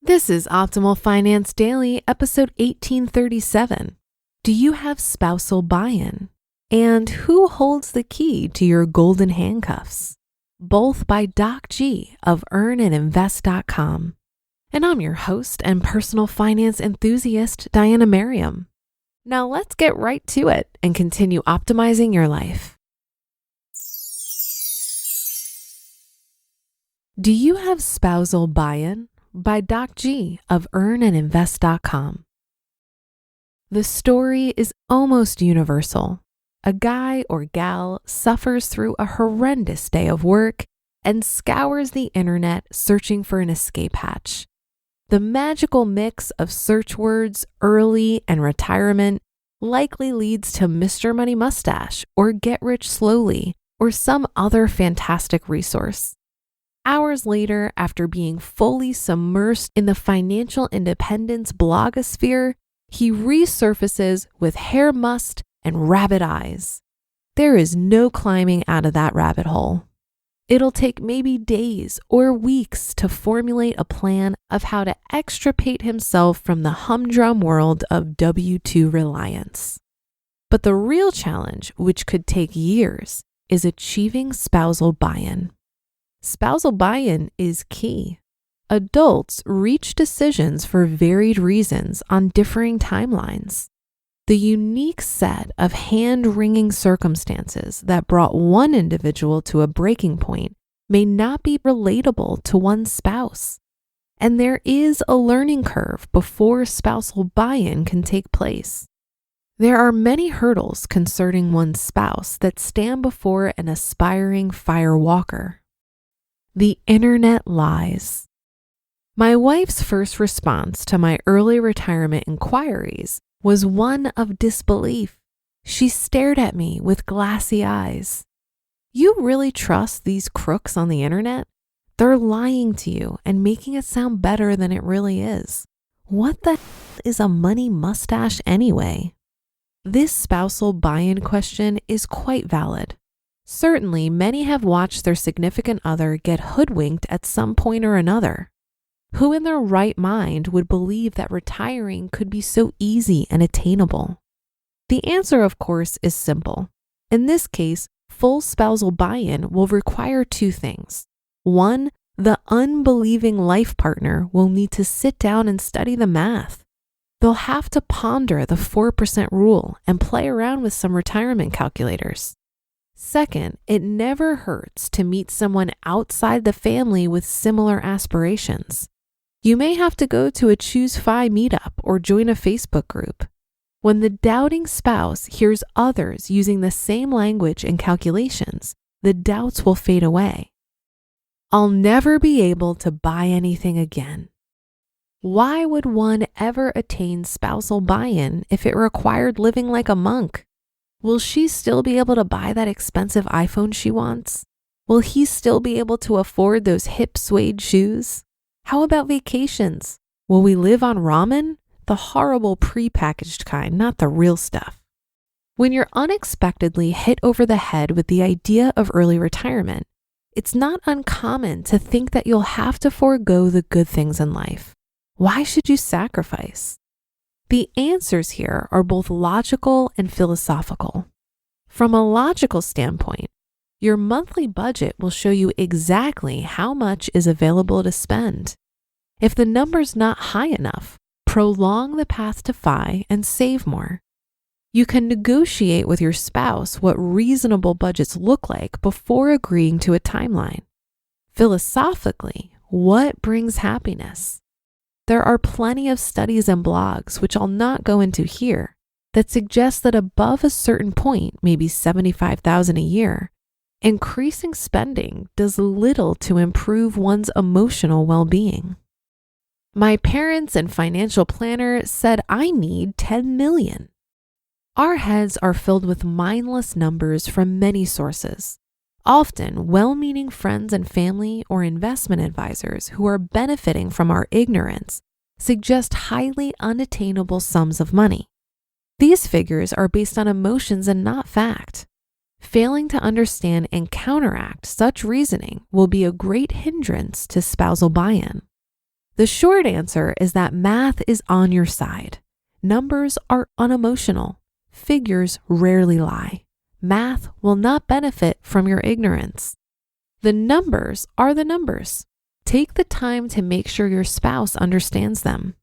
This is Optimal Finance Daily, episode 1837. Do you have spousal buy-in? And who holds the key to your golden handcuffs? Both by Doc G of earnandinvest.com. And I'm your host and personal finance enthusiast, Diana Merriam. Now let's get right to it and continue optimizing your life. Do you have spousal buy-in? By Doc G of earnandinvest.com. The story is almost universal. A guy or gal suffers through a horrendous day of work and scours the internet searching for an escape hatch. The magical mix of search words, early, and retirement likely leads to Mr. Money Mustache or Get Rich Slowly or some other fantastic resource. Hours later, after being fully submersed in the financial independence blogosphere, he resurfaces with hair must and rabbit eyes. There is no climbing out of that rabbit hole. It'll take maybe days or weeks to formulate a plan of how to extricate himself from the humdrum world of W-2 reliance. But the real challenge, which could take years, is achieving spousal buy-in. Spousal buy-in is key. Adults reach decisions for varied reasons on differing timelines. The unique set of hand-wringing circumstances that brought one individual to a breaking point may not be relatable to one spouse. And there is a learning curve before spousal buy-in can take place. There are many hurdles concerning one's spouse that stand before an aspiring firewalker. The internet lies. My wife's first response to my early retirement inquiries was one of disbelief. She stared at me with glassy eyes. You really trust these crooks on the internet? They're lying to you and making it sound better than it really is. What the hell is a money mustache anyway? This spousal buy-in question is quite valid. Certainly, many have watched their significant other get hoodwinked at some point or another. Who in their right mind would believe that retiring could be so easy and attainable? The answer, of course, is simple. In this case, full spousal buy-in will require two things. One, the unbelieving life partner will need to sit down and study the math. They'll have to ponder the 4% rule and play around with some retirement calculators. Second, it never hurts to meet someone outside the family with similar aspirations. You may have to go to a Choose Fi meetup or join a Facebook group. When the doubting spouse hears others using the same language and calculations, the doubts will fade away. I'll never be able to buy anything again. Why would one ever attain spousal buy-in if it required living like a monk? Will she still be able to buy that expensive iPhone she wants? Will he still be able to afford those hip suede shoes? How about vacations? Will we live on ramen? The horrible pre-packaged kind, not the real stuff. When you're unexpectedly hit over the head with the idea of early retirement, it's not uncommon to think that you'll have to forego the good things in life. Why should you sacrifice? The answers here are both logical and philosophical. From a logical standpoint, your monthly budget will show you exactly how much is available to spend. If the number's not high enough, prolong the path to FI and save more. You can negotiate with your spouse what reasonable budgets look like before agreeing to a timeline. Philosophically, what brings happiness? There are plenty of studies and blogs, which I'll not go into here, that suggest that above a certain point, maybe $75,000 a year, increasing spending does little to improve one's emotional well-being. My parents and financial planner said I need $10 million. Our heads are filled with mindless numbers from many sources. Often well-meaning friends and family or investment advisors who are benefiting from our ignorance suggest highly unattainable sums of money. These figures are based on emotions and not fact. Failing to understand and counteract such reasoning will be a great hindrance to spousal buy-in. The short answer is that math is on your side. Numbers are unemotional. Figures rarely lie. Math will not benefit from your ignorance. The numbers are the numbers. Take the time to make sure your spouse understands them.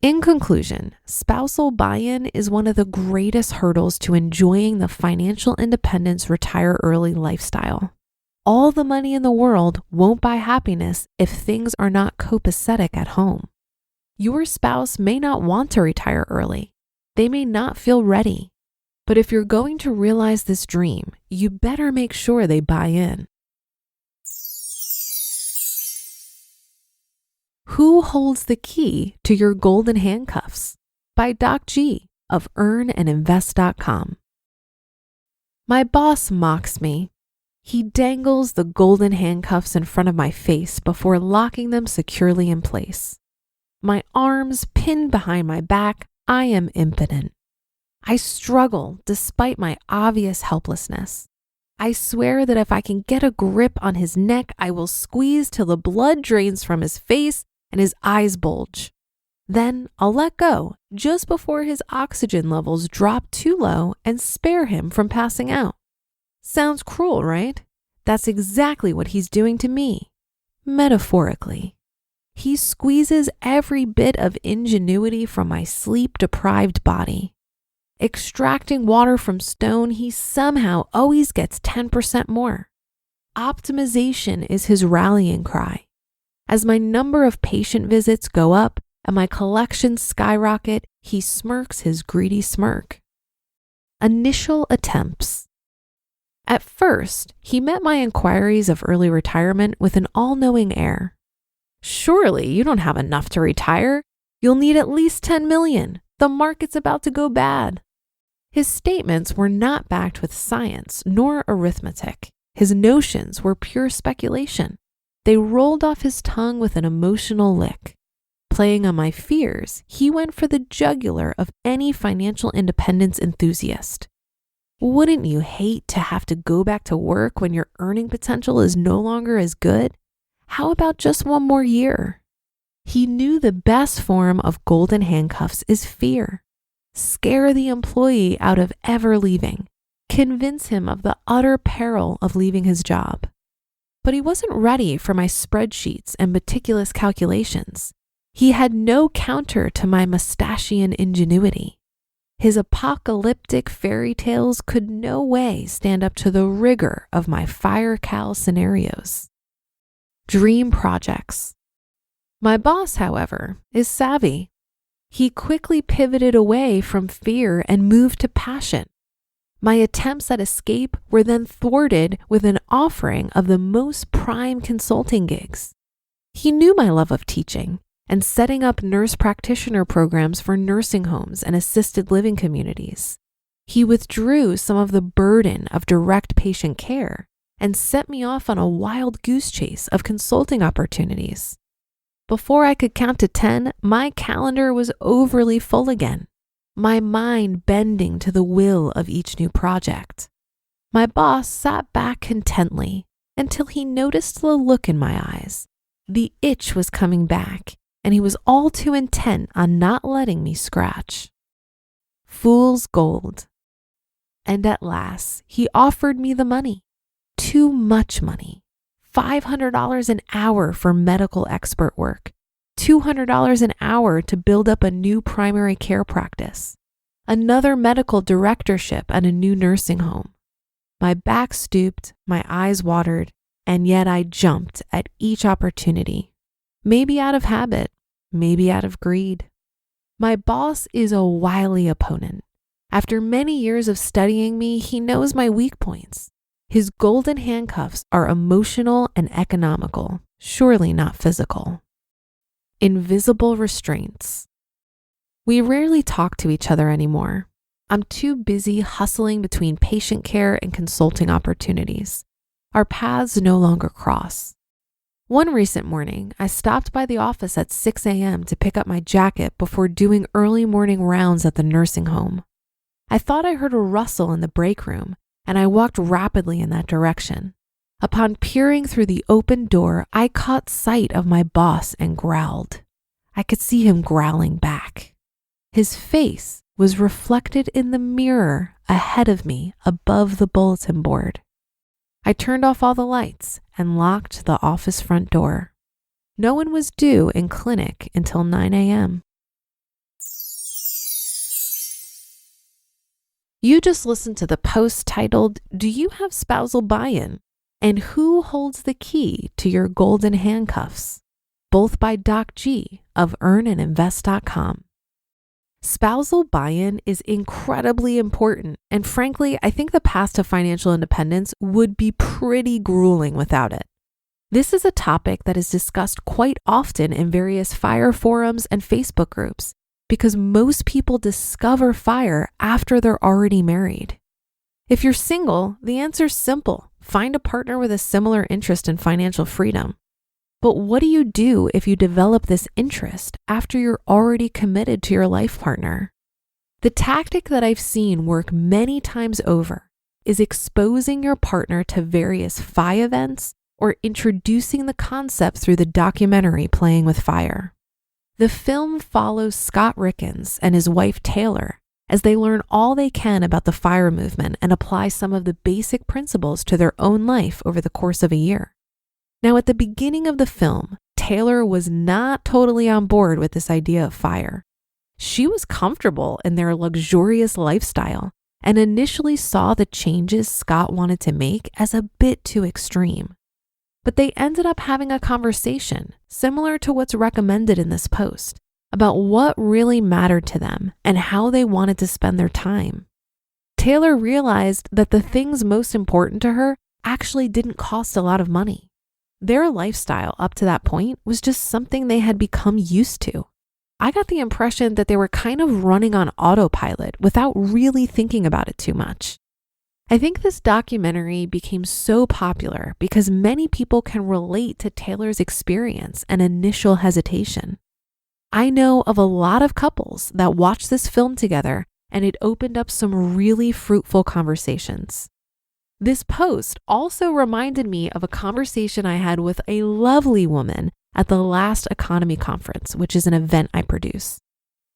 In conclusion, spousal buy-in is one of the greatest hurdles to enjoying the financial independence retire early lifestyle. All the money in the world won't buy happiness if things are not copacetic at home. Your spouse may not want to retire early. They may not feel ready. But if you're going to realize this dream, you better make sure they buy in. Who Holds the Key to Your Golden Handcuffs? By Doc G of EarnAndInvest.com. My boss mocks me. He dangles the golden handcuffs in front of my face before locking them securely in place. My arms pinned behind my back, I am impotent. I struggle despite my obvious helplessness. I swear that if I can get a grip on his neck, I will squeeze till the blood drains from his face and his eyes bulge. Then I'll let go just before his oxygen levels drop too low and spare him from passing out. Sounds cruel, right? That's exactly what he's doing to me. Metaphorically. He squeezes every bit of ingenuity from my sleep-deprived body. Extracting water from stone, he somehow always gets 10% more. Optimization is his rallying cry. As my number of patient visits go up and my collections skyrocket, he smirks his greedy smirk. Initial attempts. At first, he met my inquiries of early retirement with an all-knowing air. Surely you don't have enough to retire. You'll need at least 10 million. The market's about to go bad. His statements were not backed with science nor arithmetic. His notions were pure speculation. They rolled off his tongue with an emotional lick. Playing on my fears, he went for the jugular of any financial independence enthusiast. Wouldn't you hate to have to go back to work when your earning potential is no longer as good? How about just one more year? He knew the best form of golden handcuffs is fear. Scare the employee out of ever leaving. Convince him of the utter peril of leaving his job. But he wasn't ready for my spreadsheets and meticulous calculations. He had no counter to my mustachian ingenuity. His apocalyptic fairy tales could no way stand up to the rigor of my fire cow scenarios. Dream projects. My boss, however, is savvy. He quickly pivoted away from fear and moved to passion. My attempts at escape were then thwarted with an offering of the most prime consulting gigs. He knew my love of teaching and setting up nurse practitioner programs for nursing homes and assisted living communities. He withdrew some of the burden of direct patient care and set me off on a wild goose chase of consulting opportunities. Before I could count to 10, my calendar was overly full again, my mind bending to the will of each new project. My boss sat back contently until he noticed the look in my eyes. The itch was coming back, and he was all too intent on not letting me scratch. Fool's gold. And at last, he offered me the money. Too much money. $500 an hour for medical expert work. $200 an hour to build up a new primary care practice. Another medical directorship at a new nursing home. My back stooped, my eyes watered, and yet I jumped at each opportunity. Maybe out of habit, maybe out of greed. My boss is a wily opponent. After many years of studying me, he knows my weak points. His golden handcuffs are emotional and economical, surely not physical. Invisible restraints. We rarely talk to each other anymore. I'm too busy hustling between patient care and consulting opportunities. Our paths no longer cross. One recent morning, I stopped by the office at 6 a.m. to pick up my jacket before doing early morning rounds at the nursing home. I thought I heard a rustle in the break room, and I walked rapidly in that direction. Upon peering through the open door, I caught sight of my boss and growled. I could see him growling back. His face was reflected in the mirror ahead of me above the bulletin board. I turned off all the lights and locked the office front door. No one was due in clinic until 9 a.m. You just listened to the post titled, "Do You Have Spousal Buy In? And Who Holds the Key to Your Golden Handcuffs?" Both by Doc G of earnandinvest.com. Spousal buy-in is incredibly important, and frankly, I think the path to financial independence would be pretty grueling without it. This is a topic that is discussed quite often in various FIRE forums and Facebook groups because most people discover FIRE after they're already married. If you're single, the answer's simple. Find a partner with a similar interest in financial freedom. But what do you do if you develop this interest after you're already committed to your life partner? The tactic that I've seen work many times over is exposing your partner to various FI events or introducing the concept through the documentary Playing with Fire. The film follows Scott Rickens and his wife Taylor as they learn all they can about the FIRE movement and apply some of the basic principles to their own life over the course of a year. Now, at the beginning of the film, Taylor was not totally on board with this idea of FIRE. She was comfortable in their luxurious lifestyle and initially saw the changes Scott wanted to make as a bit too extreme. But they ended up having a conversation similar to what's recommended in this post about what really mattered to them and how they wanted to spend their time. Taylor realized that the things most important to her actually didn't cost a lot of money. Their lifestyle up to that point was just something they had become used to. I got the impression that they were kind of running on autopilot without really thinking about it too much. I think this documentary became so popular because many people can relate to Taylor's experience and initial hesitation. I know of a lot of couples that watched this film together, and it opened up some really fruitful conversations. This post also reminded me of a conversation I had with a lovely woman at the last Economy Conference, which is an event I produce.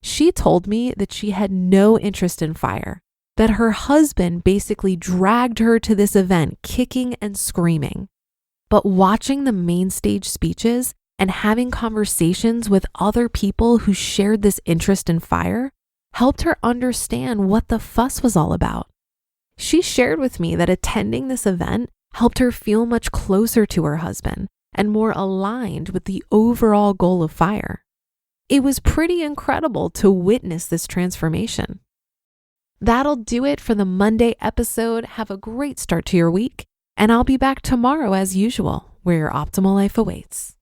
She told me that she had no interest in FIRE, that her husband basically dragged her to this event kicking and screaming. But watching the main stage speeches and having conversations with other people who shared this interest in FIRE helped her understand what the fuss was all about. She shared with me that attending this event helped her feel much closer to her husband and more aligned with the overall goal of FIRE. It was pretty incredible to witness this transformation. That'll do it for the Monday episode. Have a great start to your week, and I'll be back tomorrow as usual, where your optimal life awaits.